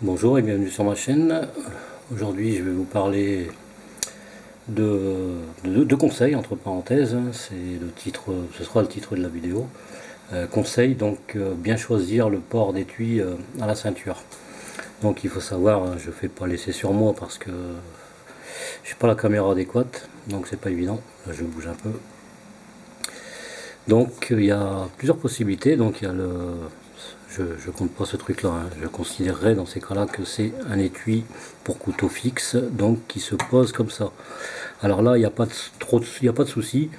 Bonjour et bienvenue sur ma chaîne. Aujourd'hui je vais vous parler de conseils entre parenthèses. C'est le titre, ce sera le titre de la vidéo. Conseil, donc bien choisir le port d'étui à la ceinture. Donc il faut savoir, je ne fais pas laisser sur moi parce que je n'ai pas la caméra adéquate, donc c'est pas évident. Là je bouge un peu. Donc il y a plusieurs possibilités. Donc il y a le je compte pas ce truc là, je considérerais dans ces cas là que c'est un étui pour couteau fixe, donc qui se pose comme ça. Alors là il n'y a pas de souci,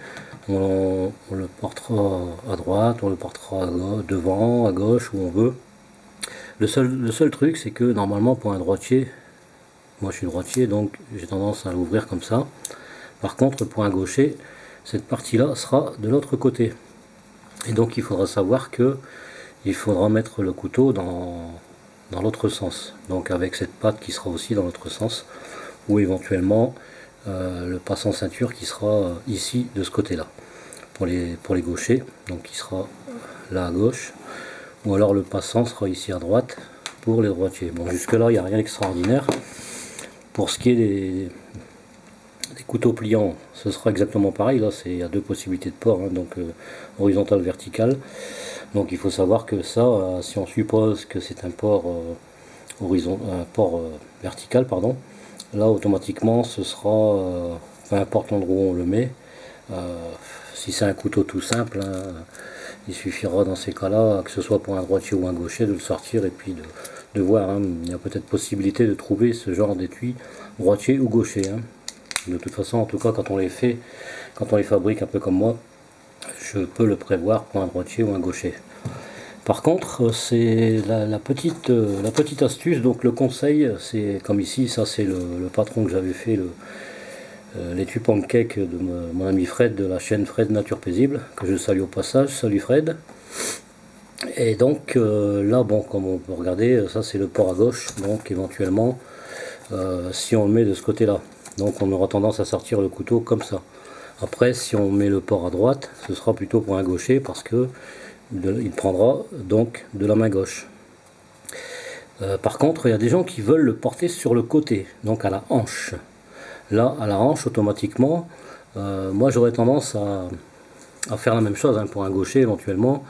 on le portera à droite, on le portera devant, à gauche, où on veut. Le seul truc c'est que normalement pour un droitier, moi je suis droitier donc j'ai tendance à l'ouvrir comme ça. Par contre pour un gaucher, cette partie là sera de l'autre côté, et donc il faudra savoir que il faudra mettre le couteau dans l'autre sens, donc avec cette patte qui sera aussi dans l'autre sens, ou éventuellement le passant ceinture qui sera ici de ce côté là pour les gauchers, donc qui sera là à gauche, ou alors le passant sera ici à droite pour les droitiers. Bon, jusque là il n'y a rien d'extraordinaire. Pour ce qui est des couteaux pliants, ce sera exactement pareil. Là il y a deux possibilités de port, hein, donc horizontal, vertical. Donc il faut savoir que ça, si on suppose que c'est un port vertical, pardon, là automatiquement ce sera, peu importe l'endroit où on le met, si c'est un couteau tout simple, hein, il suffira dans ces cas-là, que ce soit pour un droitier ou un gaucher, de le sortir et puis de voir, hein. Il y a peut-être possibilité de trouver ce genre d'étui droitier ou gaucher, hein. De toute façon, en tout cas quand on les fait, quand on les fabrique un peu comme moi, je peux le prévoir pour un droitier ou un gaucher. Par contre, c'est la petite astuce, donc le conseil, c'est comme ici, ça c'est le patron que j'avais fait, l'étui pancake de mon ami Fred de la chaîne Fred Nature Paisible, que je salue au passage. Salut Fred. Et donc là, bon, comme on peut regarder, ça c'est le port à gauche, donc éventuellement, si on le met de ce côté-là, donc on aura tendance à sortir le couteau comme ça. Après, si on met le port à droite, ce sera plutôt pour un gaucher parce que il prendra donc de la main gauche. Par contre, il y a des gens qui veulent le porter sur le côté, donc à la hanche. Là, à la hanche, automatiquement, moi j'aurais tendance à faire la même chose, hein, pour un gaucher éventuellement,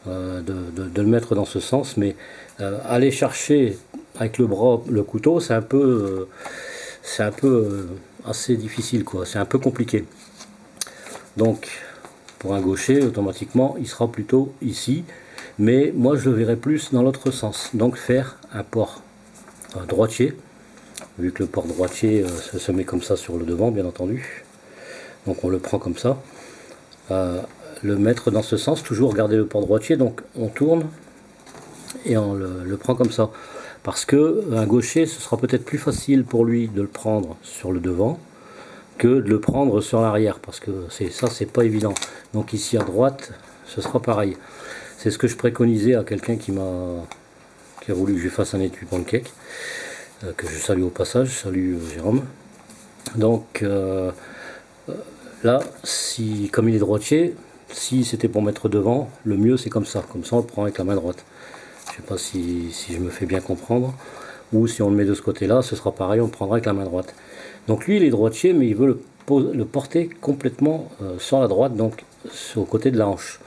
de le mettre dans ce sens, mais aller chercher avec le bras le couteau, c'est un peu assez difficile, quoi. C'est un peu compliqué. Donc pour un gaucher, automatiquement il sera plutôt ici, mais moi je le verrai plus dans l'autre sens, donc faire un port droitier, vu que le port droitier se met comme ça sur le devant, bien entendu. Donc on le prend comme ça, le mettre dans ce sens, toujours garder le port droitier, donc on tourne et on le prend comme ça, parce que un gaucher, ce sera peut-être plus facile pour lui de le prendre sur le devant que de le prendre sur l'arrière, parce que c'est pas évident. Donc ici à droite, ce sera pareil. C'est ce que je préconisais à quelqu'un qui a voulu que je fasse un étui pancake, que je salue au passage. Salut Jérôme. Donc là, si comme il est droitier, si c'était pour mettre devant, le mieux c'est comme ça on le prend avec la main droite. Je sais pas si je me fais bien comprendre. Ou si on le met de ce côté là, ce sera pareil, on le prendra avec la main droite. Donc lui il est droitier, mais il veut le porter complètement sur la droite, donc au côté de la hanche.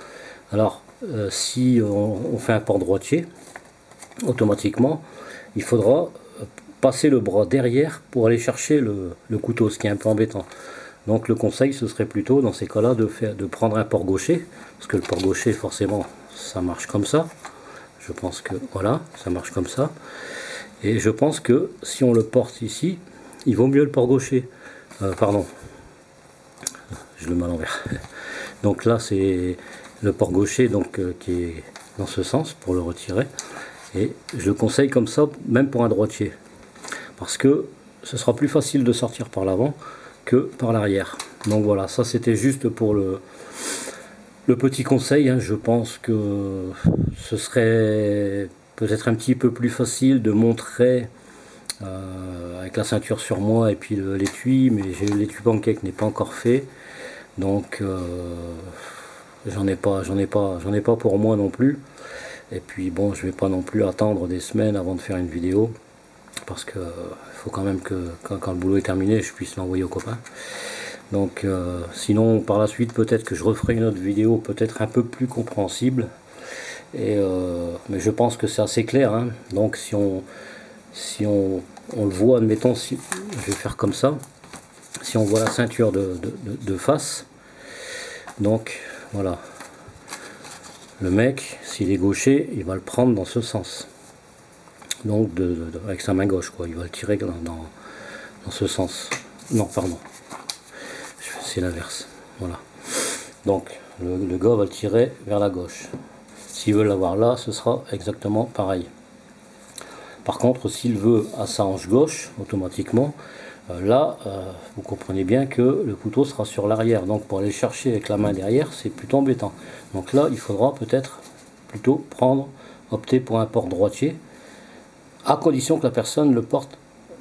Alors si on fait un port droitier, automatiquement il faudra passer le bras derrière pour aller chercher le couteau, ce qui est un peu embêtant. Donc le conseil ce serait plutôt dans ces cas là de prendre un port gaucher, parce que le port gaucher forcément ça marche comme ça. Je pense que voilà, ça marche comme ça. Et je pense que si on le porte ici, il vaut mieux le port gaucher. Pardon, je le mets à l'envers. Donc là c'est le port gaucher, donc qui est dans ce sens pour le retirer. Et je le conseille comme ça, même pour un droitier, parce que ce sera plus facile de sortir par l'avant que par l'arrière. Donc voilà, ça c'était juste pour le petit conseil, hein. Je pense que ce serait peut-être un petit peu plus facile de montrer avec la ceinture sur moi et puis l'étui, mais l'étui pancake n'est pas encore fait, donc j'en ai pas pour moi non plus. Et puis bon, je vais pas non plus attendre des semaines avant de faire une vidéo. parce que faut quand même que quand le boulot est terminé, je puisse l'envoyer aux copains. Donc sinon par la suite peut-être que je referai une autre vidéo peut-être un peu plus compréhensible, et mais je pense que c'est assez clair, hein. Donc si on le voit, admettons, si je vais faire comme ça, si on voit la ceinture de face, donc voilà, le mec s'il est gaucher il va le prendre dans ce sens, donc avec sa main gauche quoi, il va le tirer dans ce sens. Non pardon, c'est l'inverse, voilà. Donc le gars va le tirer vers la gauche. S'il veut l'avoir là, ce sera exactement pareil. Par contre, s'il veut à sa hanche gauche, automatiquement, là, vous comprenez bien que le couteau sera sur l'arrière. Donc pour aller chercher avec la main derrière, c'est plutôt embêtant. Donc là, il faudra peut-être plutôt opter pour un port droitier, à condition que la personne le porte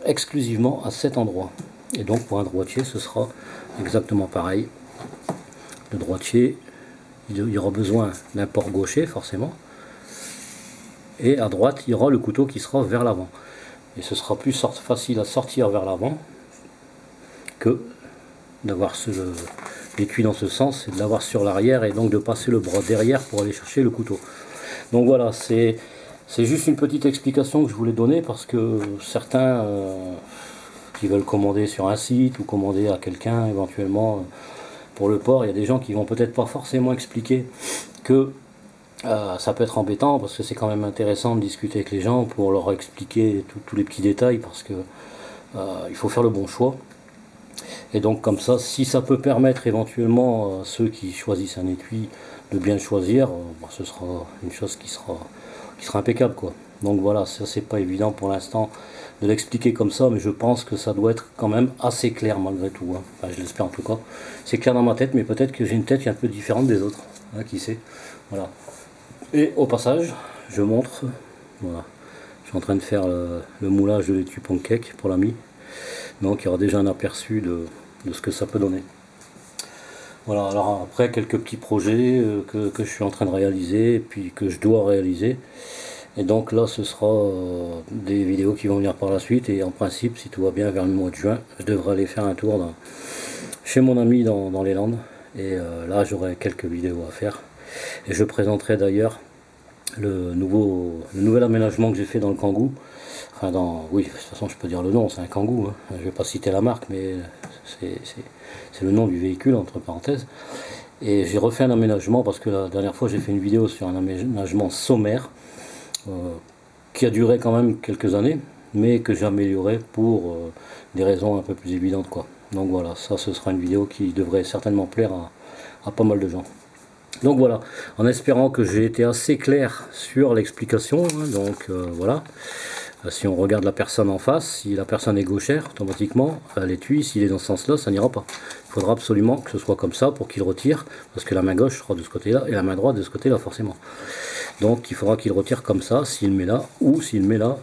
exclusivement à cet endroit. Et donc pour un droitier, ce sera exactement pareil. Le droitier, il y aura besoin d'un port gaucher forcément, et à droite il y aura le couteau qui sera vers l'avant, et ce sera plus facile à sortir vers l'avant que d'avoir l'étui dans ce sens et de l'avoir sur l'arrière, et donc de passer le bras derrière pour aller chercher le couteau. Donc voilà, c'est juste une petite explication que je voulais donner, parce que certains qui veulent commander sur un site ou commander à quelqu'un éventuellement pour le port, il y a des gens qui vont peut-être pas forcément expliquer que ça peut être embêtant, parce que c'est quand même intéressant de discuter avec les gens pour leur expliquer tous les petits détails, parce que il faut faire le bon choix. Et donc comme ça, si ça peut permettre éventuellement à ceux qui choisissent un étui de bien le choisir, ce sera une chose qui sera impeccable quoi. Donc voilà, ça c'est pas évident pour l'instant de l'expliquer comme ça, mais je pense que ça doit être quand même assez clair malgré tout, hein. Enfin, je l'espère en tout cas. C'est clair dans ma tête, mais peut-être que j'ai une tête qui est un peu différente des autres, hein, qui sait. Voilà. Et au passage, je montre, voilà, je suis en train de faire le moulage de l'étui pancake pour l'ami. Donc il y aura déjà un aperçu de ce que ça peut donner. Voilà, alors après quelques petits projets que je suis en train de réaliser, et puis que je dois réaliser. Et donc là ce sera des vidéos qui vont venir par la suite, et en principe si tout va bien vers le mois de juin, je devrais aller faire un tour chez mon ami dans les Landes, et là j'aurai quelques vidéos à faire, et je présenterai d'ailleurs le nouvel aménagement que j'ai fait dans le Kangoo. Enfin oui, de toute façon je peux dire le nom, c'est un Kangoo, hein. Je ne vais pas citer la marque, mais c'est le nom du véhicule entre parenthèses. Et j'ai refait un aménagement, parce que la dernière fois j'ai fait une vidéo sur un aménagement sommaire qui a duré quand même quelques années, mais que j'ai amélioré pour des raisons un peu plus évidentes quoi. Donc voilà, ça ce sera une vidéo qui devrait certainement plaire à pas mal de gens. Donc voilà, en espérant que j'ai été assez clair sur l'explication, hein. Donc voilà, si on regarde la personne en face, si la personne est gauchère, automatiquement l'étui, s'il est dans ce sens là, ça n'ira pas. Il faudra absolument que ce soit comme ça pour qu'il retire, parce que la main gauche sera de ce côté là et la main droite de ce côté là forcément. Donc il faudra qu'il retire comme ça, s'il met là, ou s'il met là,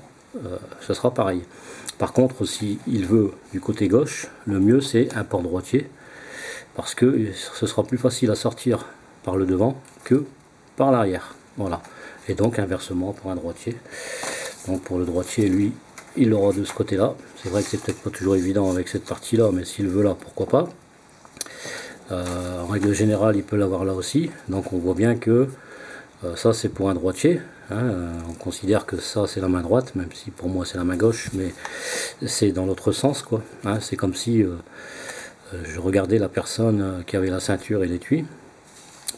ce sera pareil. Par contre, s'il veut du côté gauche, le mieux c'est un port droitier, parce que ce sera plus facile à sortir par le devant que par l'arrière. Voilà. Et donc inversement pour un droitier. Donc pour le droitier, lui, il l'aura de ce côté-là. C'est vrai que c'est peut-être pas toujours évident avec cette partie-là, mais s'il veut là, pourquoi pas. En règle générale, il peut l'avoir là aussi. Donc on voit bien que ça c'est pour un droitier, hein. On considère que ça c'est la main droite, même si pour moi c'est la main gauche, mais c'est dans l'autre sens quoi, hein. C'est comme si je regardais la personne qui avait la ceinture et l'étui.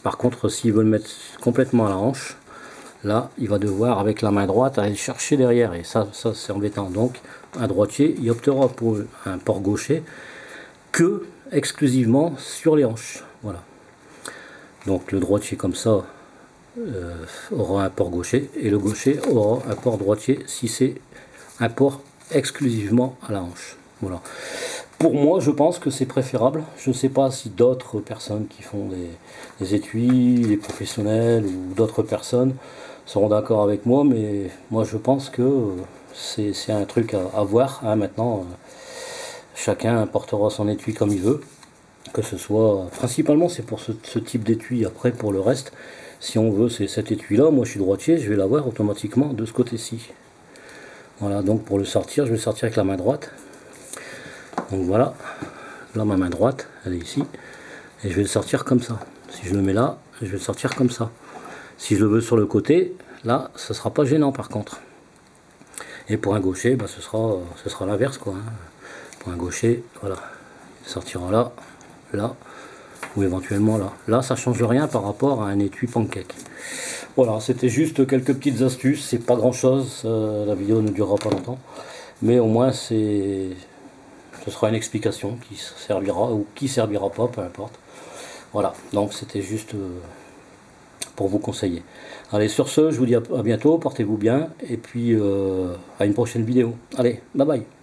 Par contre, s'il veut le mettre complètement à la hanche, là il va devoir avec la main droite aller le chercher derrière, et ça c'est embêtant. Donc un droitier il optera pour un port gaucher que exclusivement sur les hanches. Voilà. Donc le droitier comme ça aura un port gaucher, et le gaucher aura un port droitier si c'est un port exclusivement à la hanche. Voilà. Pour moi, je pense que c'est préférable. Je ne sais pas si d'autres personnes qui font des étuis, des professionnels ou d'autres personnes seront d'accord avec moi, mais moi je pense que c'est un truc à voir, hein. Maintenant, chacun portera son étui comme il veut, que ce soit, principalement c'est pour ce type d'étui. Après pour le reste, si on veut c'est cet étui là, moi je suis droitier, je vais l'avoir automatiquement de ce côté-ci. Voilà, donc pour le sortir, je vais le sortir avec la main droite. Donc voilà, là ma main droite, elle est ici. Et je vais le sortir comme ça. Si je le mets là, je vais le sortir comme ça. Si je le veux sur le côté, là, ce sera pas gênant par contre. Et pour un gaucher, bah, ce sera l'inverse, quoi. Hein. Pour un gaucher, voilà, il sortira là, là, ou éventuellement là. Là, ça change rien par rapport à un étui pancake. Voilà, c'était juste quelques petites astuces, c'est pas grand chose, la vidéo ne durera pas longtemps, mais au moins ce sera une explication qui servira ou qui servira pas, peu importe. Voilà, donc c'était juste pour vous conseiller. Allez, sur ce, je vous dis à bientôt, portez-vous bien, et puis à une prochaine vidéo. Allez, bye bye.